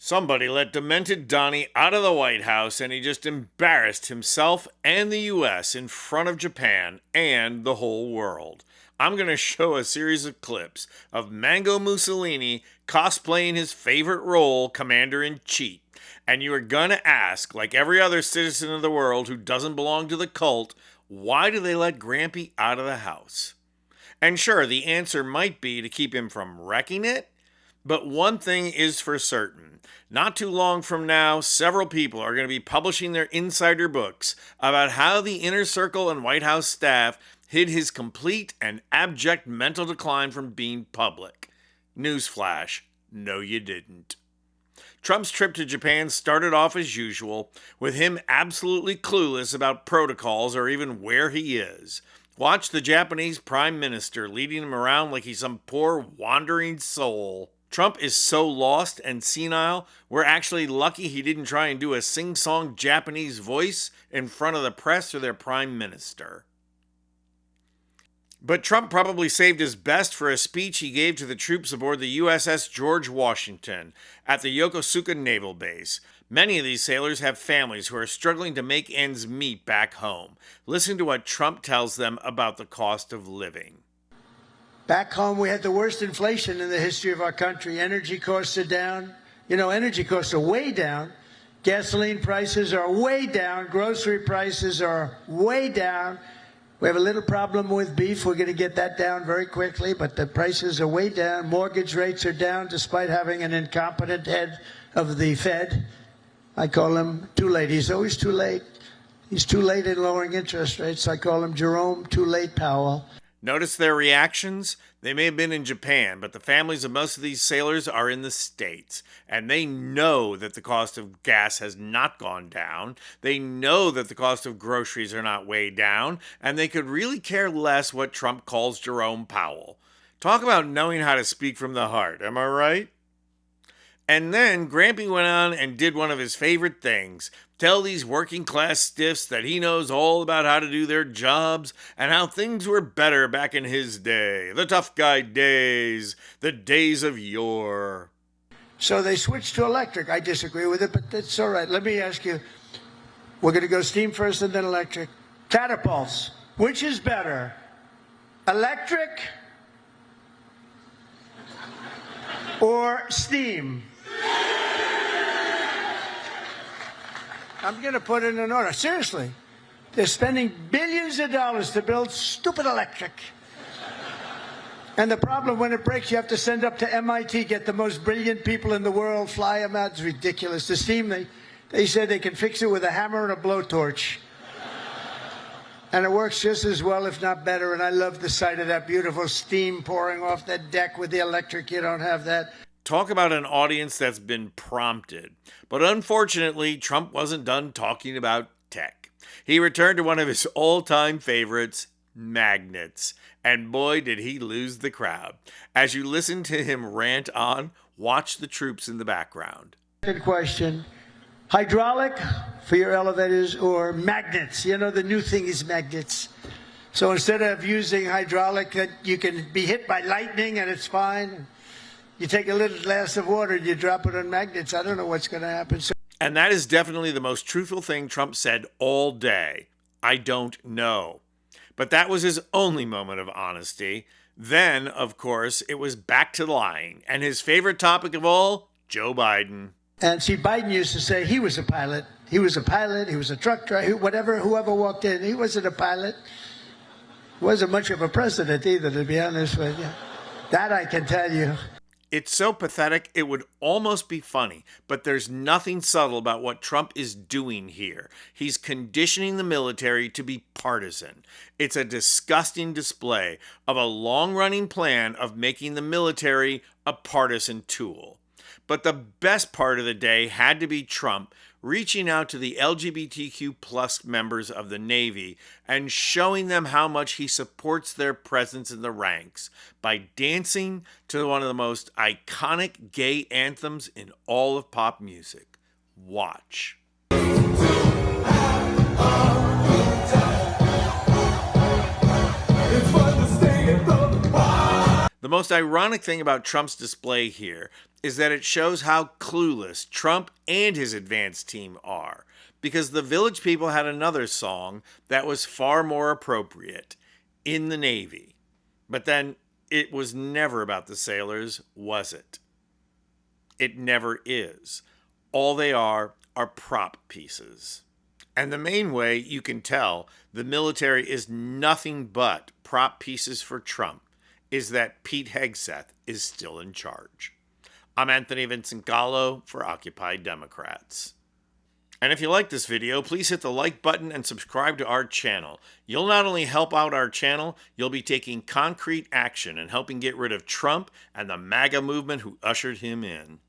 Somebody let demented Donnie out of the White House and he just embarrassed himself and the US in front of Japan and the whole world. I'm going to show a series of clips of Mango Mussolini cosplaying his favorite role, Commander-in-Chief. And you are going to ask, like every other citizen of the world who doesn't belong to the cult, why do they let Grampy out of the house? And sure, the answer might be to keep him from wrecking it. But one thing is for certain. Not too long from now, several people are going to be publishing their insider books about how the inner circle and White House staff hid his complete and abject mental decline from being public. Newsflash, no you didn't. Trump's trip to Japan started off as usual, with him absolutely clueless about protocols or even where he is. Watch the Japanese Prime Minister leading him around like he's some poor wandering soul. Trump is so lost and senile, we're actually lucky he didn't try and do a sing-song Japanese voice in front of the press or their prime minister. But Trump probably saved his best for a speech he gave to the troops aboard the USS George Washington at the Yokosuka Naval Base. Many of these sailors have families who are struggling to make ends meet back home. Listen to what Trump tells them about the cost of living. Back home, we had the worst inflation in the history of our country. Energy costs are down. Energy costs are way down. Gasoline prices are way down. Grocery prices are way down. We have a little problem with beef. We're going to get that down very quickly, but the prices are way down. Mortgage rates are down despite having an incompetent head of the Fed. I call him too late. He's always too late. He's too late in lowering interest rates. I call him Jerome Too Late Powell. Notice their reactions? They may have been in Japan, but the families of most of these sailors are in the States. And they know that the cost of gas has not gone down. They know that the cost of groceries are not way down. And they could really care less what Trump calls Jerome Powell. Talk about knowing how to speak from the heart, am I right? And then Grampy went on and did one of his favorite things. Tell these working class stiffs that he knows all about how to do their jobs and how things were better back in his day. The tough guy days, the days of yore. So they switched to electric. I disagree with it, but that's all right. Let me ask you, we're going to go steam first and then electric. Catapults, which is better? Electric or steam? I'm going to put it in order. Seriously, they're spending billions of dollars to build stupid electric. And the problem, when it breaks, you have to send up to MIT, get the most brilliant people in the world, fly them out. It's ridiculous. The steam, they said they can fix it with a hammer and a blowtorch. And it works just as well, if not better. And I love the sight of that beautiful steam pouring off that deck. With the electric, you don't have that. Talk about an audience that's been prompted. But unfortunately, Trump wasn't done talking about tech. He returned to one of his all-time favorites, magnets. And boy, did he lose the crowd. As you listen to him rant on, watch the troops in the background. Good question. Hydraulic for your elevators or magnets? The new thing is magnets. So instead of using hydraulic, that you can be hit by lightning and it's fine. You take a little glass of water and you drop it on magnets. I don't know what's going to happen. And that is definitely the most truthful thing Trump said all day. I don't know. But that was his only moment of honesty. Then, of course, it was back to lying. And his favorite topic of all, Joe Biden. And see, Biden used to say he was a pilot. He was a pilot. He was a truck driver. Whoever walked in, he wasn't a pilot. Wasn't much of a president either, to be honest with you. That I can tell you. It's so pathetic, it would almost be funny, but there's nothing subtle about what Trump is doing here. He's conditioning the military to be partisan. It's a disgusting display of a long-running plan of making the military a partisan tool. But the best part of the day had to be Trump reaching out to the LGBTQ plus members of the Navy and showing them how much he supports their presence in the ranks by dancing to one of the most iconic gay anthems in all of pop music. Watch. The The most ironic thing about Trump's display here is that it shows how clueless Trump and his advanced team are, because the Village People had another song that was far more appropriate, In the Navy. But then it was never about the sailors, was it? It never is. All they are prop pieces. And the main way you can tell the military is nothing but prop pieces for Trump is that Pete Hegseth is still in charge. I'm Anthony Vincent Gallo for Occupy Democrats. And if you like this video, please hit the like button and subscribe to our channel. You'll not only help out our channel, you'll be taking concrete action and helping get rid of Trump and the MAGA movement who ushered him in.